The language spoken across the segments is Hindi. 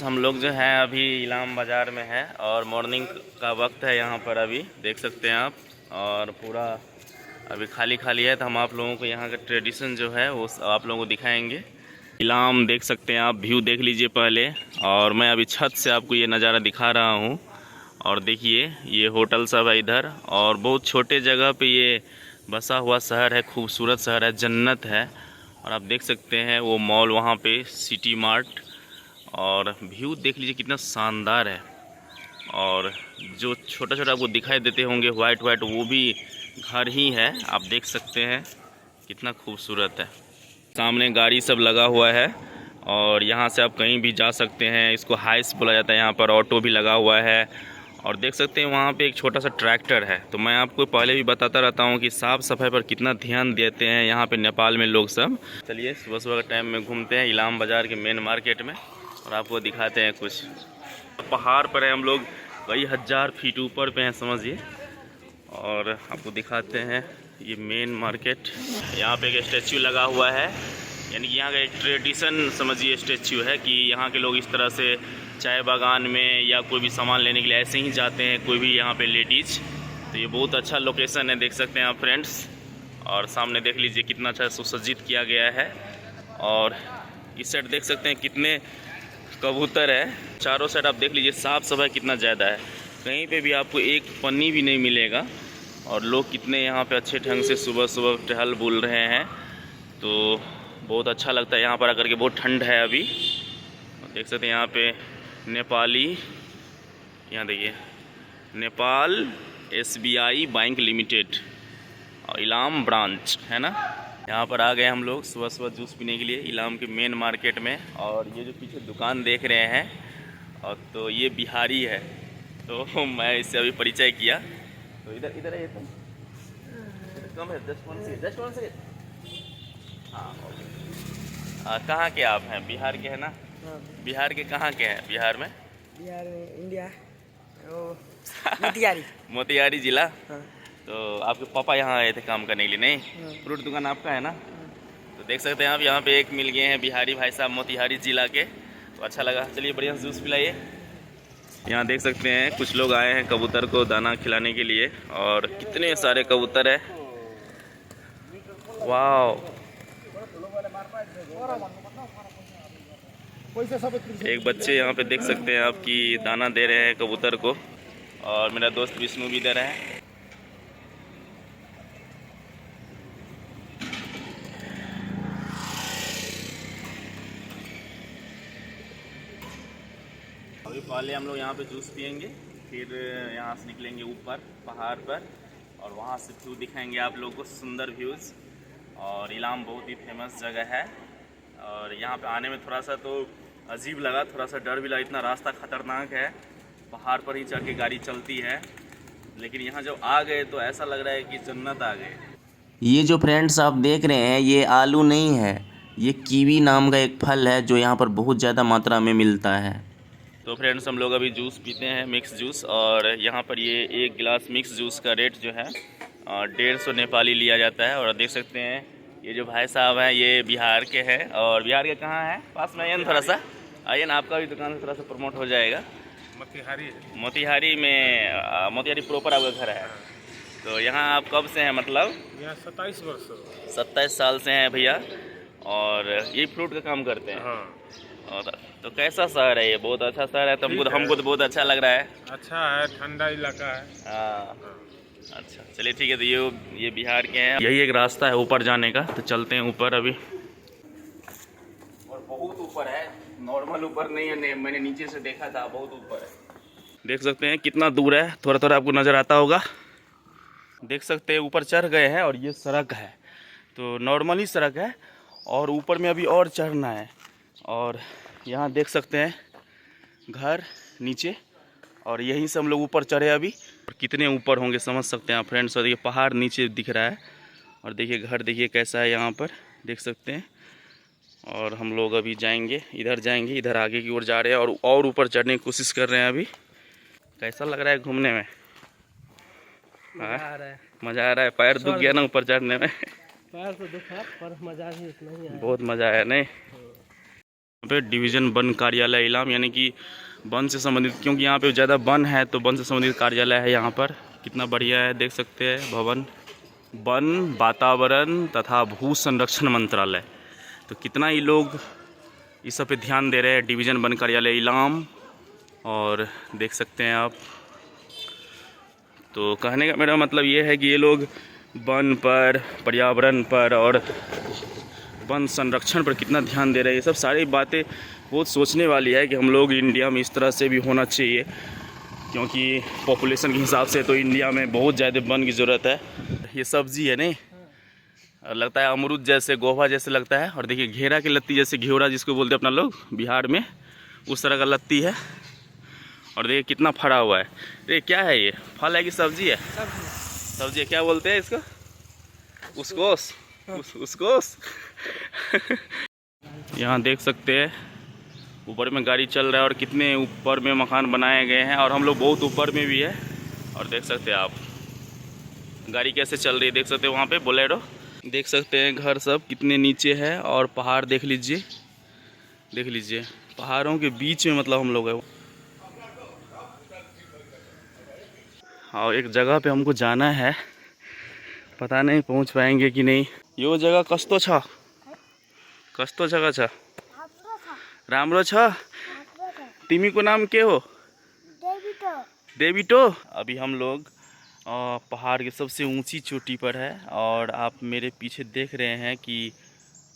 हम लोग जो है अभी इलाम बाज़ार में है और मॉर्निंग का वक्त है यहाँ पर, अभी देख सकते हैं आप। और पूरा अभी खाली खाली है, तो हम आप लोगों को यहाँ का ट्रेडिशन जो है वो आप लोगों को दिखाएंगे। इलाम देख सकते हैं आप, व्यू देख लीजिए पहले। और मैं अभी छत से आपको ये नज़ारा दिखा रहा हूँ। और देखिए ये होटल सब है इधर, और बहुत छोटे जगह पे ये बसा हुआ शहर है, खूबसूरत शहर है, जन्नत है। और आप देख सकते हैं वो मॉल वहाँ पे, सिटी मार्ट। और व्यू देख लीजिए कितना शानदार है। और जो छोटा छोटा आपको दिखाई देते होंगे वाइट वाइट, वो भी घर ही है, आप देख सकते हैं कितना खूबसूरत है। सामने गाड़ी सब लगा हुआ है और यहाँ से आप कहीं भी जा सकते हैं। इसको हाइस बोला जाता है, यहाँ पर ऑटो भी लगा हुआ है। और देख सकते हैं वहाँ पे एक छोटा सा ट्रैक्टर है। तो मैं आपको पहले भी बताता रहता हूँ कि साफ़ सफाई पर कितना ध्यान देते हैं यहाँ पे नेपाल में लोग सब। चलिए सुबह सुबह के टाइम में घूमते हैं इलाम बाज़ार के मेन मार्केट में और आपको दिखाते हैं कुछ। पहाड़ पर है हम लोग, कई हज़ार फीट ऊपर पे हैं समझिए। और आपको दिखाते हैं ये मेन मार्केट। यहाँ पे एक स्टैचू लगा हुआ है, यानी कि यहाँ का एक ट्रेडिशन समझिए स्टैचू है कि यहाँ के लोग इस तरह से चाय बागान में या कोई भी सामान लेने के लिए ऐसे ही जाते हैं, कोई भी यहाँ पे लेडीज़। तो ये बहुत अच्छा लोकेशन है, देख सकते हैं आप फ्रेंड्स। और सामने देख लीजिए कितना अच्छा सुसज्जित किया गया है। और इस साइड देख सकते हैं कितने कबूतर है। चारों साइड आप देख लीजिए साफ़ सफाई कितना ज़्यादा है, कहीं पे भी आपको एक पन्नी भी नहीं मिलेगा। और लोग कितने यहाँ पे अच्छे ढंग से सुबह सुबह टहल बुल रहे हैं, तो बहुत अच्छा लगता है यहाँ पर आकर के। बहुत ठंड है अभी, देख सकते हैं यहाँ पे नेपाली, यहाँ देखिए नेपाल SBI बैंक लिमिटेड और इलाम ब्रांच है ना। यहाँ पर आ गए हम लोग सुबह सुबह जूस पीने के लिए इलाम के मेन मार्केट में। और ये जो पीछे दुकान देख रहे हैं, और तो ये बिहारी है, तो मैं इससे अभी परिचय किया। तो इधर इधर है, तो कम है, जस्ट वन से। हाँ, कहाँ के आप हैं? बिहार के हैं ना? हाँ, बिहार के कहाँ के हैं? बिहार में इंडिया वो मोतिहारी। मोतिहारी जिला। हाँ, तो आपके पापा यहाँ आए थे काम करने के लिए? नहीं, हाँ, फ्रूट दुकान आपका है ना? हाँ। तो देख सकते हैं आप यहाँ पे एक मिल गए हैं बिहारी भाई साहब मोतिहारी जिला के, तो अच्छा लगा। चलिए बढ़िया से जूस पिलाइए। यहाँ देख सकते हैं कुछ लोग आए हैं कबूतर को दाना खिलाने के लिए, और कितने सारे कबूतर है, वाह। एक बच्चे यहाँ पे देख सकते हैं आप कि दाना दे रहे हैं कबूतर को, और मेरा दोस्त विष्णु भी दे रहा है। अभी पहले हम लोग यहाँ पे जूस पियेंगे, फिर यहाँ से निकलेंगे ऊपर पहाड़ पर, और वहाँ से व्यू दिखाएंगे आप लोगों को, सुंदर व्यूज़। और इलाम बहुत ही फेमस जगह है, और यहाँ पे आने में थोड़ा सा तो अजीब लगा, थोड़ा सा डर भी लगा, इतना रास्ता ख़तरनाक है, पहाड़ पर ही चढ़ के गाड़ी चलती है। लेकिन यहाँ जब आ गए तो ऐसा लग रहा है कि जन्नत आ गए। ये जो फ्रेंड्स आप देख रहे हैं, ये आलू नहीं है, ये कीवी नाम का एक फल है जो यहाँ पर बहुत ज़्यादा मात्रा में मिलता है। तो फ्रेंड्स हम लोग अभी जूस पीते हैं, मिक्स जूस। और यहाँ पर ये एक गिलास मिक्स जूस का रेट जो है 150 नेपाली लिया जाता है। और देख सकते हैं ये जो भाई साहब हैं ये बिहार के हैं। और बिहार के कहाँ हैं? पास में आइए ना, थोड़ा सा आइए ना, आपका भी दुकान से थोड़ा सा प्रमोट हो जाएगा। मोतिहारी में मोतिहारी प्रॉपर आपका घर है? तो यहाँ आप कब से हैं? मतलब यहाँ 27 वर्ष 27 साल से हैं भैया, और ये फ्रूट का काम करते हैं। हाँ, और तो कैसा शहर है ये? बहुत अच्छा शहर है, तो हमको तो बहुत अच्छा लग रहा है। अच्छा है, ठंडा इलाका है। हाँ, अच्छा चलिए ठीक है। तो ये बिहार के हैं। यही एक रास्ता है ऊपर जाने का, तो चलते हैं ऊपर अभी। और बहुत ऊपर है, नॉर्मल ऊपर नहीं है, मैंने नीचे से देखा था, बहुत ऊपर है। देख सकते हैं कितना दूर है, थोड़ा थोड़ा आपको नज़र आता होगा। देख सकते हैं ऊपर चढ़ गए हैं, और ये सड़क है, तो नॉर्मल ही सड़क है, और ऊपर में अभी और चढ़ना है। और यहाँ देख सकते हैं घर नीचे, और यहीं से हम लोग ऊपर चढ़े अभी। और कितने ऊपर होंगे समझ सकते हैं आप फ्रेंड्स। और देखिए पहाड़ नीचे दिख रहा है, और देखिए घर देखिए कैसा है यहाँ पर, देख सकते हैं। और हम लोग अभी जाएंगे, इधर जाएंगे, इधर आगे की ओर जा रहे हैं, और ऊपर चढ़ने की कोशिश कर रहे हैं अभी। कैसा लग रहा है घूमने में? मजा आ रहा है। मज़ा आ रहा है? पैर दुख गया ना ऊपर चढ़ने में? पैर तो दुखा, पर मजा भी उतना ही आया। बहुत मज़ा आया नहीं? पे डिवीज़न वन कार्यालय इलाम, यानी कि वन से संबंधित, क्योंकि यहाँ पे ज़्यादा वन है तो वन से संबंधित कार्यालय है यहाँ पर। कितना बढ़िया है, देख सकते हैं भवन, वन, वातावरण तथा भू संरक्षण मंत्रालय। तो कितना ही लोग इस सब पे ध्यान दे रहे हैं, डिवीज़न वन कार्यालय इलाम। और देख सकते हैं आप। तो कहने का मेरा मतलब ये है कि ये लोग वन पर, पर्यावरण पर और वन संरक्षण पर कितना ध्यान दे रहे हैं। ये सब सारी बातें बहुत सोचने वाली है कि हम लोग इंडिया में इस तरह से भी होना चाहिए, क्योंकि पॉपुलेशन के हिसाब से तो इंडिया में बहुत ज़्यादा वन की ज़रूरत है। ये सब्जी है नहीं, और लगता है अमरूद जैसे, गोवा जैसे लगता है। और देखिए घेरा की लत्ती, जैसे घेवड़ा जिसको बोलते हैं अपना लोग बिहार में, उस तरह का लत्ती है। और देखिए कितना फड़ा हुआ है। ये क्या है, ये फल है कि सब्जी है? सब्जी है। क्या बोलते हैं इसको? उसकोस, उसकोस। यहाँ देख सकते हैं ऊपर में गाड़ी चल रहा है और कितने ऊपर में मकान बनाए गए हैं, और हम लोग बहुत ऊपर में भी है। और देख सकते हैं आप गाड़ी कैसे चल रही है, देख सकते हैं वहाँ पे बोलेरो। देख सकते हैं घर सब कितने नीचे है, और पहाड़ देख लीजिए, देख लीजिए पहाड़ों के बीच में मतलब हम लोग है। और एक जगह पे हमको जाना है, पता नहीं पहुंच पाएंगे कि नहीं। यो जगह कस्तो छ, कस्तो जगह छ? राम्रो छ। तिमी को नाम के हो? देविटो। अभी हम लोग पहाड़ की सबसे ऊंची चोटी पर है, और आप मेरे पीछे देख रहे हैं कि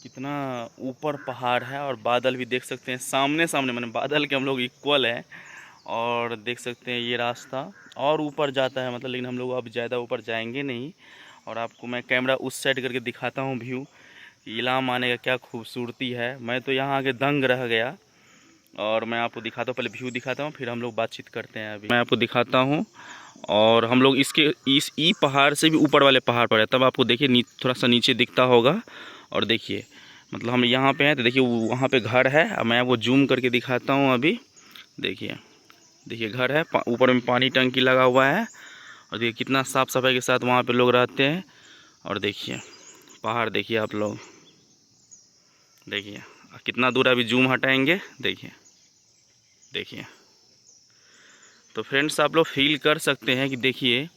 कितना ऊपर पहाड़ है, और बादल भी देख सकते हैं सामने सामने, माने बादल के हम लोग इक्वल हैं। और देख सकते हैं ये रास्ता और ऊपर जाता है मतलब, लेकिन हम लोग अब ज़्यादा ऊपर जाएंगे नहीं। और आपको मैं कैमरा उस साइड करके दिखाता हूँ व्यू, इलाम आने का क्या खूबसूरती है। मैं तो यहाँ आके दंग रह गया, और मैं आपको दिखाता हूँ, पहले व्यू दिखाता हूँ फिर हम लोग बातचीत करते हैं। अभी मैं आपको दिखाता हूँ, और हम लोग इसके इस पहाड़ से भी ऊपर वाले पहाड़ पर है, तब आपको देखिए थोड़ा सा नीचे दिखता होगा। और देखिए मतलब हम यहाँ पे हैं, तो देखिए वहाँ पे घर है। अब मैं आपको जूम करके दिखाता हूँ। अभी देखिए, देखिए घर है, ऊपर में पानी टंकी लगा हुआ है, और देखिए कितना साफ़ सफाई के साथ वहाँ पे लोग रहते हैं। और देखिए पहाड़, देखिए आप लोग, देखिए कितना दूर अभी जूम हटाएंगे, देखिए देखिए। तो फ्रेंड्स आप लोग फील कर सकते हैं कि देखिए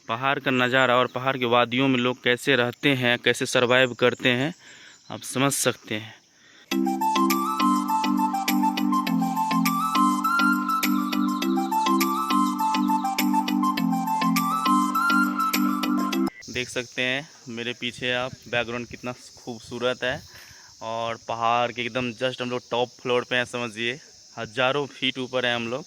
पहाड़ का नज़ारा, और पहाड़ के वादियों में लोग कैसे रहते हैं, कैसे सरवाइव करते हैं, आप समझ सकते हैं। देख सकते हैं मेरे पीछे आप बैकग्राउंड कितना खूबसूरत है, और पहाड़ के एकदम जस्ट हम लोग टॉप फ्लोर पे हैं, समझिए हज़ारों फीट ऊपर है हम लोग।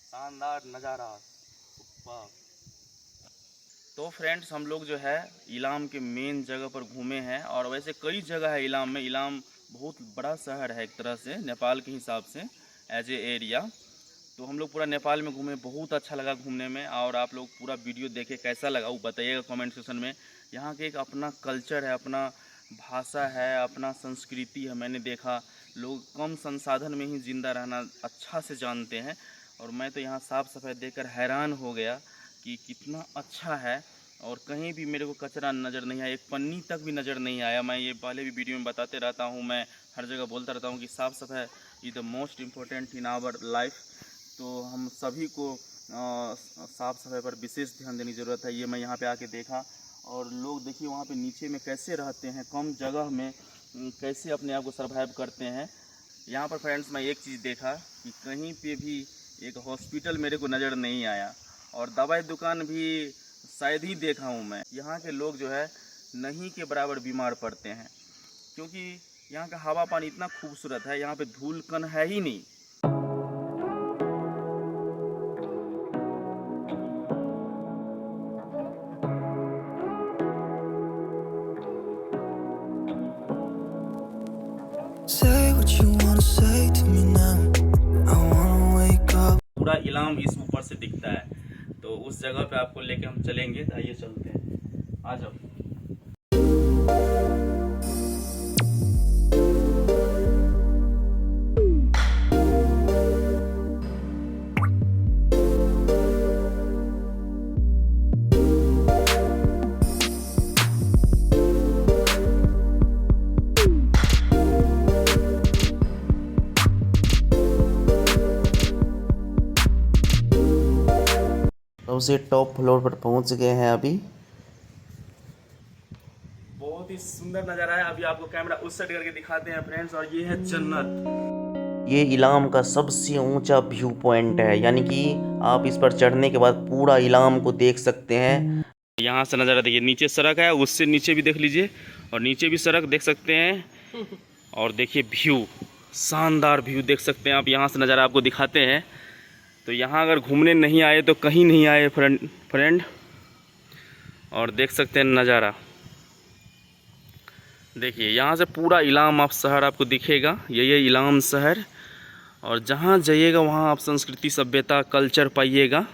शानदार नज़ारा। तो फ्रेंड्स हम लोग जो है इलाम के मेन जगह पर घूमे हैं, और वैसे कई जगह है इलाम में। इलाम बहुत बड़ा शहर है एक तरह से नेपाल के हिसाब से, एज ए एरिया। तो हम लोग पूरा नेपाल में घूमे, बहुत अच्छा लगा घूमने में। और आप लोग पूरा वीडियो देखे कैसा लगा वो बताइएगा कमेंट सेक्शन में। यहाँ के एक अपना कल्चर है, अपना भाषा है, अपना संस्कृति है। मैंने देखा लोग कम संसाधन में ही ज़िंदा रहना अच्छा से जानते हैं, और मैं तो यहाँ साफ़ सफाई देखकर हैरान हो गया कि कितना अच्छा है। और कहीं भी मेरे को कचरा नज़र नहीं आया, एक पन्नी तक भी नज़र नहीं आया। मैं ये पहले भी वीडियो में बताते रहता हूँ, मैं हर जगह बोलता रहता हूँ कि साफ़ सफाई is the most important in our life. तो हम सभी को साफ़ सफाई पर विशेष ध्यान देने की ज़रूरत है। ये मैं यहाँ पे आके देखा, और लोग देखिए वहाँ पे नीचे में कैसे रहते हैं, कम जगह में कैसे अपने आप को सर्वाइव करते हैं। यहाँ पर फ्रेंड्स मैं एक चीज़ देखा कि कहीं पे भी एक हॉस्पिटल मेरे को नज़र नहीं आया, और दवाई दुकान भी शायद ही देखा हूँ मैं। यहाँ के लोग जो है नहीं के बराबर बीमार पड़ते हैं, क्योंकि यहाँ का हवा पानी इतना खूबसूरत है, यहाँ पे धूल कण है ही नहीं। पूरा इलाम इस ऊपर से दिखता है, तो उस जगह पे आपको लेके हम चलेंगे। आइए चलते हैं, आ जाओ। सबसे टॉप फ्लोर पर पहुंच गए हैं अभी। बहुत ही सुंदर नज़ारा है। अभी आपको कैमरा उस साइड करके दिखाते हैं फ्रेंड्स, और ये है जन्नत। ये इलाम का सबसे ऊंचा व्यू पॉइंट है, यानी कि आप इस पर चढ़ने के बाद पूरा इलाम को देख सकते हैं। यहाँ से नज़ारा देखिए, नीचे सड़क है, उससे नीचे भी देख लीजिए, और नीचे भी सड़क देख सकते हैं। और देखिए व्यू, शानदार व्यू देख सकते हैं आप। यहाँ से नज़ारा आपको दिखाते हैं। तो यहाँ अगर घूमने नहीं आए तो कहीं नहीं आए फ्रेंड। और देख सकते हैं नज़ारा, देखिए यहाँ से पूरा इलाम आप शहर आपको दिखेगा। ये इलाम शहर, और जहाँ जाइएगा वहाँ आप संस्कृति, सभ्यता, कल्चर पाइएगा।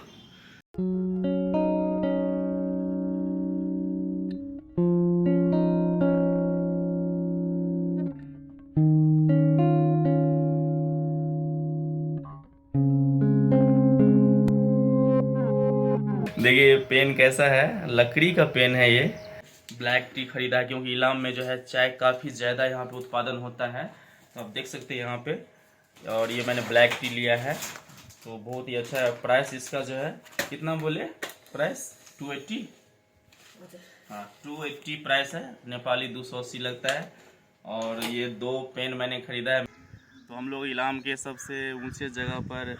देखिए पेन कैसा है, लकड़ी का पेन है ये। ब्लैक टी खरीदा क्योंकि इलाम में जो है चाय काफ़ी ज़्यादा यहाँ पे उत्पादन होता है, तो आप देख सकते हैं यहाँ पे। और ये मैंने ब्लैक टी लिया है, तो बहुत ही अच्छा है। प्राइस इसका जो है कितना बोले, प्राइस 280, हाँ 280 प्राइस है, नेपाली 280 लगता है। और ये 2 पेन मैंने ख़रीदा है। तो हम लोग इलाम के सबसे ऊंचे जगह पर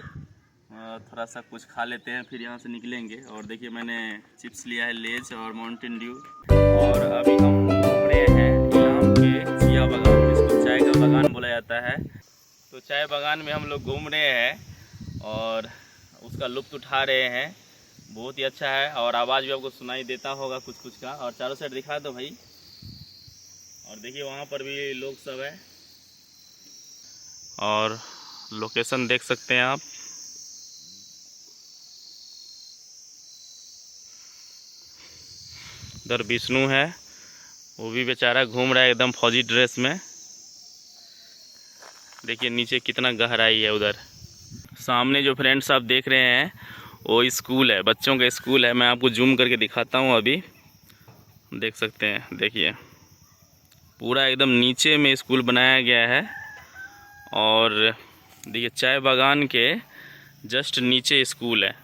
थोड़ा सा कुछ खा लेते हैं, फिर यहाँ से निकलेंगे। और देखिए मैंने चिप्स लिया है, लेज और माउंटेन ड्यू। और अभी हम घूम रहे हैं इलाम के चिया बागान, जिसको चाय का बागान बोला जाता है। तो चाय बागान में हम लोग घूम रहे हैं और उसका लुत्फ़ उठा रहे हैं। बहुत ही अच्छा है, और आवाज़ भी आपको सुनाई देता होगा कुछ कुछ का। और चारों साइड दिखा दो भाई। और देखिए वहाँ पर भी लोग सब है, और लोकेशन देख सकते हैं आप। उधर विष्णु है, वो भी बेचारा घूम रहा है एकदम फौजी ड्रेस में। देखिए नीचे कितना गहराई है उधर। सामने जो फ्रेंड्स आप देख रहे हैं वो स्कूल है, बच्चों का स्कूल है। मैं आपको जूम करके दिखाता हूँ, अभी देख सकते हैं। देखिए पूरा एकदम नीचे में स्कूल बनाया गया है। और देखिए चाय बागान के जस्ट नीचे स्कूल है।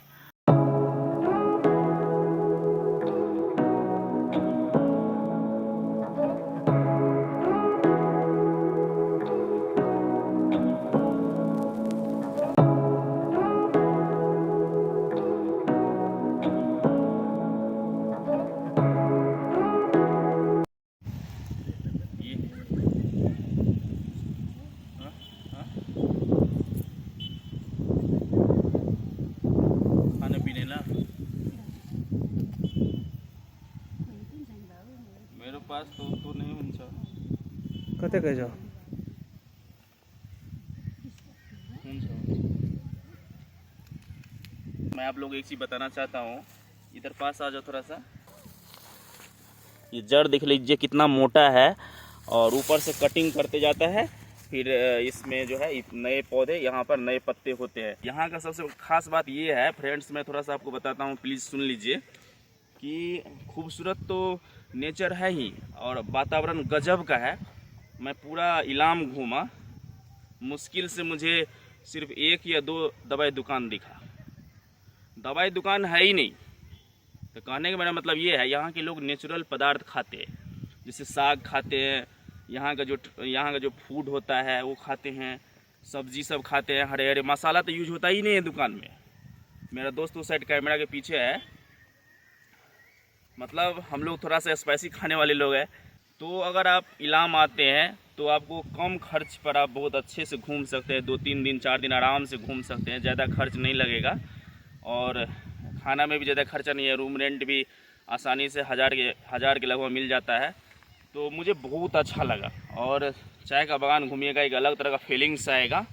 खाने पीने ना मेरे पास तो नहीं हुन्छ। कतै गए जाओ? मैं आप लोगों को एक चीज़ बताना चाहता हूँ, इधर पास आ जाओ थोड़ा सा। ये जड़ देख लीजिए कितना मोटा है, और ऊपर से कटिंग करते जाता है, फिर इसमें जो है नए पौधे, यहाँ पर नए पत्ते होते हैं। यहाँ का सबसे खास बात ये है फ्रेंड्स, मैं थोड़ा सा आपको बताता हूँ, प्लीज़ सुन लीजिए। कि खूबसूरत तो नेचर है ही, और वातावरण गजब का है। मैं पूरा इलाम घूमा, मुश्किल से मुझे सिर्फ 1 या 2 दवाई दुकान दिखा। दवाई दुकान है ही नहीं। तो कहने का मेरा मतलब ये है, यहाँ के लोग नेचुरल पदार्थ खाते हैं, जैसे साग खाते हैं, यहाँ का जो फूड होता है वो खाते हैं, सब्जी सब खाते हैं, हरे हरे। मसाला तो यूज होता ही नहीं है दुकान में। मेरा दोस्त उस साइड कैमरा के पीछे है, मतलब हम लोग थोड़ा सा स्पाइसी खाने वाले लोग हैं। तो अगर आप इलाम आते हैं तो आपको कम खर्च पर आप बहुत अच्छे से घूम सकते हैं। 2-3 दिन 4 दिन आराम से घूम सकते हैं, ज़्यादा खर्च नहीं लगेगा। और खाना में भी ज़्यादा खर्चा नहीं है, रूम रेंट भी आसानी से 1000 के लगभग मिल जाता है। तो मुझे बहुत अच्छा लगा। और चाय का बागान घूमिएगा, एक अलग तरह का फीलिंग्स आएगा।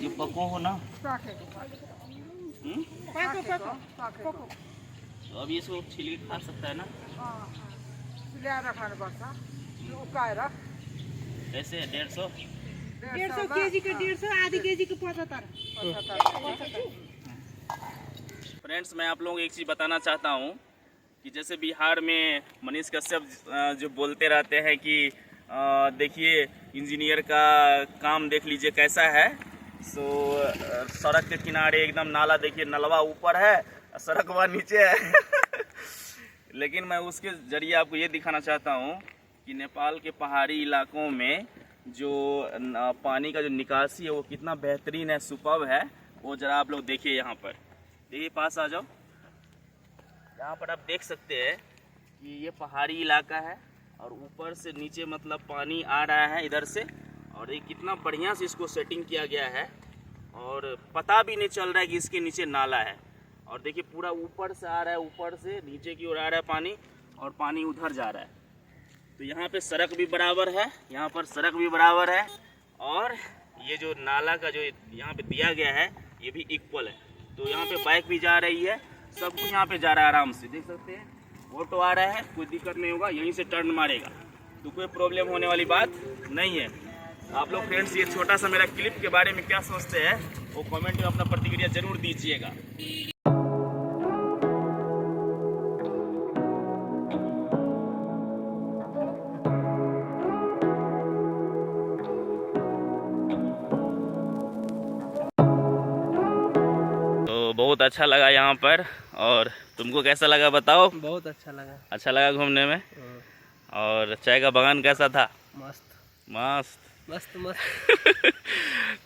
ये पको हो ना, तो अब इसको छिल के खा सकता है ना। कैसे 150? 150 केजी के 150 आधी केजी के 75। फ्रेंड्स, मैं आप लोगों को एक चीज़ बताना चाहता हूँ कि जैसे बिहार में मनीष कश्यप जो बोलते रहते हैं कि देखिए इंजीनियर का काम देख लीजिए कैसा है। सो सड़क के किनारे एकदम नाला, देखिए नलवा ऊपर है, सड़क वहाँ नीचे है। लेकिन मैं उसके ज़रिए आपको ये दिखाना चाहता हूँ कि नेपाल के पहाड़ी इलाकों में जो पानी का जो निकासी है वो कितना बेहतरीन है, सुपर्ब है। वो ज़रा आप लोग देखिए, यहाँ पर देखिए, पास आ जाओ। यहाँ पर आप देख सकते हैं कि ये पहाड़ी इलाका है और ऊपर से नीचे मतलब पानी आ रहा है इधर से, और ये कितना बढ़िया से इसको सेटिंग किया गया है और पता भी नहीं चल रहा है कि इसके नीचे नाला है। और देखिए पूरा ऊपर से आ रहा है, ऊपर से नीचे की ओर आ रहा है पानी, और पानी उधर जा रहा है। तो यहाँ पे सड़क भी बराबर है, यहाँ पर सड़क भी बराबर है, और ये जो नाला का जो यहाँ पे दिया गया है ये भी इक्वल है। तो यहाँ पे बाइक भी जा रही है, सब कुछ यहाँ पे जा रहा है आराम से, देख सकते हैं। ऑटो आ रहा है, कोई दिक्कत नहीं होगा, यहीं से टर्न मारेगा तो कोई प्रॉब्लम होने वाली बात नहीं है। आप लोग फ्रेंड्स ये छोटा सा मेरा क्लिप के बारे में क्या सोचते हैं वो कमेंट में अपना प्रतिक्रिया जरूर दीजिएगा। तो बहुत अच्छा लगा यहाँ पर, और तुमको कैसा लगा बताओ? बहुत अच्छा लगा। अच्छा लगा घूमने में? और चाय का बागान कैसा था? मस्त मस्त मस्त मस्त।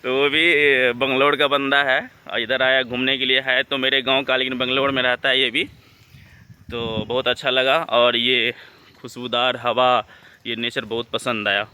तो वो भी बंगलोर का बंदा है और इधर आया घूमने के लिए, है तो मेरे गांव का लेकिन बंगलोर में रहता है ये भी। तो बहुत अच्छा लगा, और ये खुशबूदार हवा, ये नेचर बहुत पसंद आया।